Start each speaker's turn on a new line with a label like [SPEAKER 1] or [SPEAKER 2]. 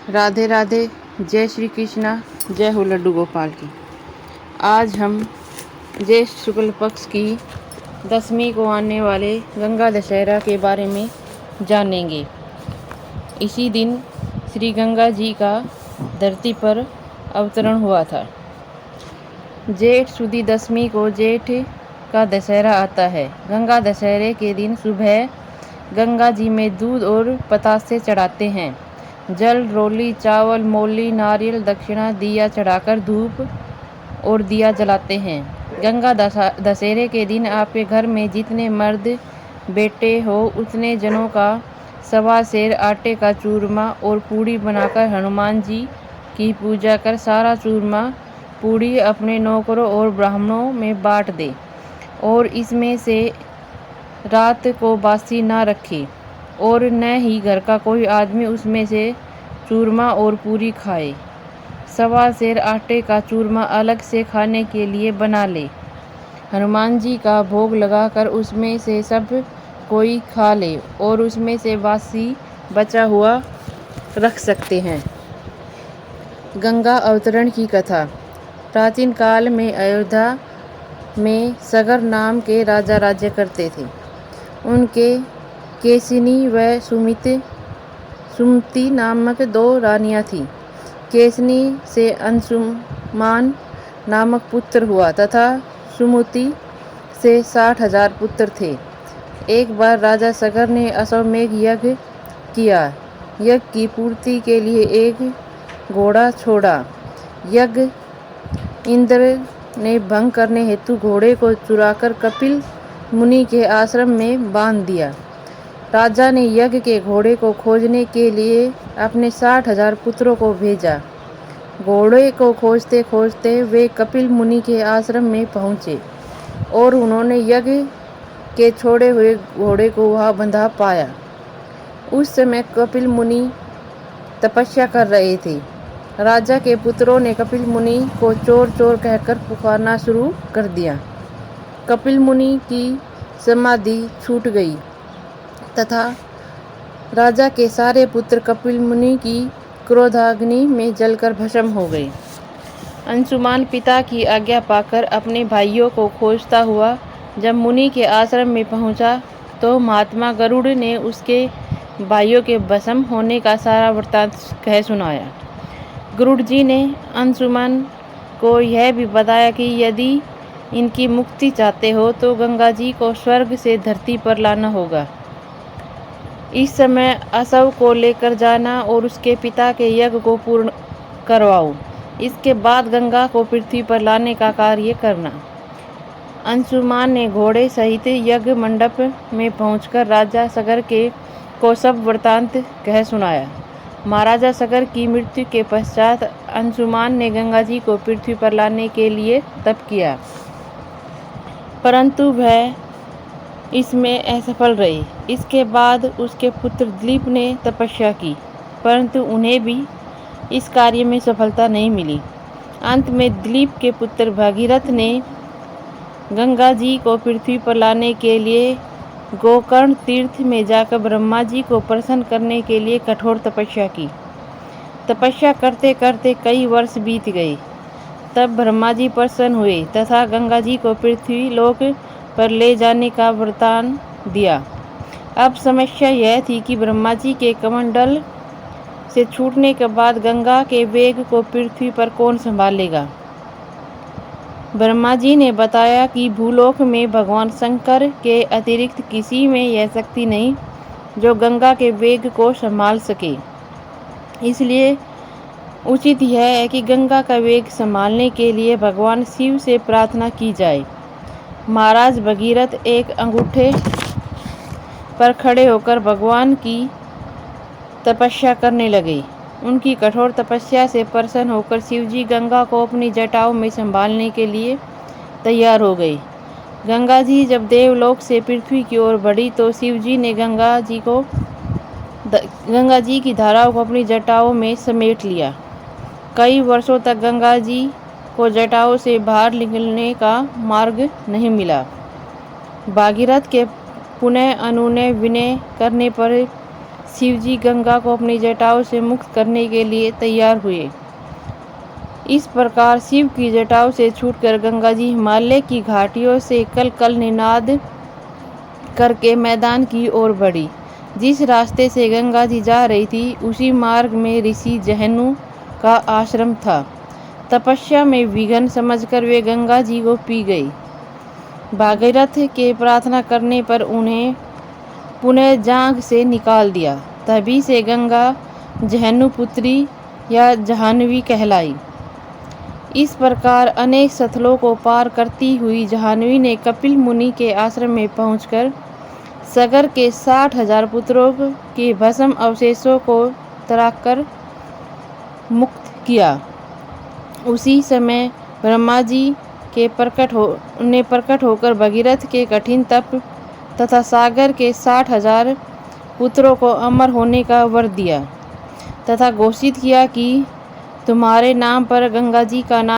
[SPEAKER 1] राधे राधे। जय श्री कृष्णा। जय हो लड्डू गोपाल की। आज हम ज्येष्ठ शुक्ल पक्ष की 10वीं को आने वाले गंगा दशहरा के बारे में जानेंगे। इसी दिन श्री गंगा जी का धरती पर अवतरण हुआ था। जेठ सुदी 10वीं को जेठ का दशहरा आता है। गंगा दशहरे के दिन सुबह गंगा जी में दूध और पतासे चढ़ाते हैं। जल, रोली, चावल, मौली, नारियल, दक्षिणा, दिया चढ़ाकर धूप और दिया जलाते हैं। गंगा दशहरे के दिन आपके घर में जितने मर्द बेटे हो उतने जनों का 1.25 सेर आटे का चूरमा और पूड़ी बनाकर हनुमान जी की पूजा कर सारा चूरमा पूड़ी अपने नौकरों और ब्राह्मणों में बांट दे और इसमें से रात को बासी ना रखे और न ही घर का कोई आदमी उसमें से चूरमा और पूरी खाए। 1.25 सेर आटे का चूरमा अलग से खाने के लिए बना ले। हनुमान जी का भोग लगाकर उसमें से सब कोई खा ले और उसमें से बासी बचा हुआ रख सकते हैं। गंगा अवतरण की कथा। प्राचीन काल में अयोध्या में सगर नाम के राजा राज्य करते थे। उनके केसिनी व सुमति नामक 2 रानियां थीं। केसनी से अंशुमान नामक पुत्र हुआ तथा सुमति से 60,000 पुत्र थे। एक बार राजा सगर ने अश्वमेध यज्ञ किया। यज्ञ की पूर्ति के लिए एक घोड़ा छोड़ा। यज्ञ इंद्र ने भंग करने हेतु घोड़े को चुराकर कपिल मुनि के आश्रम में बांध दिया। राजा ने यज्ञ के घोड़े को खोजने के लिए अपने 60,000 पुत्रों को भेजा। घोड़े को खोजते खोजते वे कपिल मुनि के आश्रम में पहुँचे और उन्होंने यज्ञ के छोड़े हुए घोड़े को वहाँ बंधा पाया। उस समय कपिल मुनि तपस्या कर रहे थे। राजा के पुत्रों ने कपिल मुनि को चोर चोर कहकर पुकारना शुरू कर दिया। कपिल मुनि की समाधि छूट गई तथा राजा के सारे पुत्र कपिल मुनि की क्रोधाग्नि में जलकर भस्म हो गए। अंशुमान पिता की आज्ञा पाकर अपने भाइयों को खोजता हुआ जब मुनि के आश्रम में पहुंचा तो महात्मा गरुड़ ने उसके भाइयों के भस्म होने का सारा वृत्तांत कह सुनाया। गरुड़ जी ने अंशुमान को यह भी बताया कि यदि इनकी मुक्ति चाहते हो तो गंगा जी को स्वर्ग से धरती पर लाना होगा। इस समय अश्व को लेकर जाना और उसके पिता के यज्ञ को पूर्ण करवाओ। इसके बाद गंगा को पृथ्वी पर लाने का कार्य करना। अंशुमान ने घोड़े सहित यज्ञ मंडप में पहुंचकर राजा सगर को सब वृत्तांत कह सुनाया। महाराजा सगर की मृत्यु के पश्चात अंशुमान ने गंगा जी को पृथ्वी पर लाने के लिए तप किया, परंतु वह इसमें असफल रहे। इसके बाद उसके पुत्र दिलीप ने तपस्या की, परंतु उन्हें भी इस कार्य में सफलता नहीं मिली। अंत में दिलीप के पुत्र भागीरथ ने गंगा जी को पृथ्वी पर लाने के लिए गोकर्ण तीर्थ में जाकर ब्रह्मा जी को प्रसन्न करने के लिए कठोर तपस्या की। तपस्या करते करते कई वर्ष बीत गए। तब ब्रह्मा जी प्रसन्न हुए तथा गंगा जी को पृथ्वी लोक पर ले जाने का वरदान दिया। अब समस्या यह थी कि ब्रह्मा जी के कमंडल से छूटने के बाद गंगा के वेग को पृथ्वी पर कौन संभालेगा। ब्रह्मा जी ने बताया कि भूलोक में भगवान शंकर के अतिरिक्त किसी में यह शक्ति नहीं जो गंगा के वेग को संभाल सके। इसलिए उचित यह है कि गंगा का वेग संभालने के लिए भगवान शिव से प्रार्थना की जाए। महाराज भगीरथ एक अंगूठे पर खड़े होकर भगवान की तपस्या करने लगे। उनकी कठोर तपस्या से प्रसन्न होकर शिवजी गंगा को अपनी जटाओं में संभालने के लिए तैयार हो गए। गंगा जी जब देवलोक से पृथ्वी की ओर बढ़ी तो शिवजी ने गंगा जी की धाराओं को अपनी जटाओं में समेट लिया। कई वर्षों तक गंगा जी को जटाओं से बाहर निकलने का मार्ग नहीं मिला। भागीरथ के पुनः अनुनय विनय करने पर शिवजी गंगा को अपनी जटाओं से मुक्त करने के लिए तैयार हुए। इस प्रकार शिव की जटाओं से छूटकर गंगा जी हिमालय की घाटियों से कल कल निनाद करके मैदान की ओर बढ़ी। जिस रास्ते से गंगा जी जा रही थी उसी मार्ग में ऋषि जहनु का आश्रम था। तपस्या में विघ्न समझकर वे गंगा जी को पी गई। भागीरथ के प्रार्थना करने पर उन्हें पुनः जांघ से निकाल दिया। तभी से गंगा जहनु पुत्री या जाह्नवी कहलाई। इस प्रकार अनेक स्थलों को पार करती हुई जाह्नवी ने कपिल मुनि के आश्रम में पहुंचकर सगर के 60,000 पुत्रों के भस्म अवशेषों को तराकर मुक्त किया। उसी समय ब्रह्मा जी के प्रकट होकर भगीरथ के कठिन तप तथा सागर के 60,000 पुत्रों को अमर होने का वर दिया तथा घोषित किया कि तुम्हारे नाम पर गंगा जी का नाम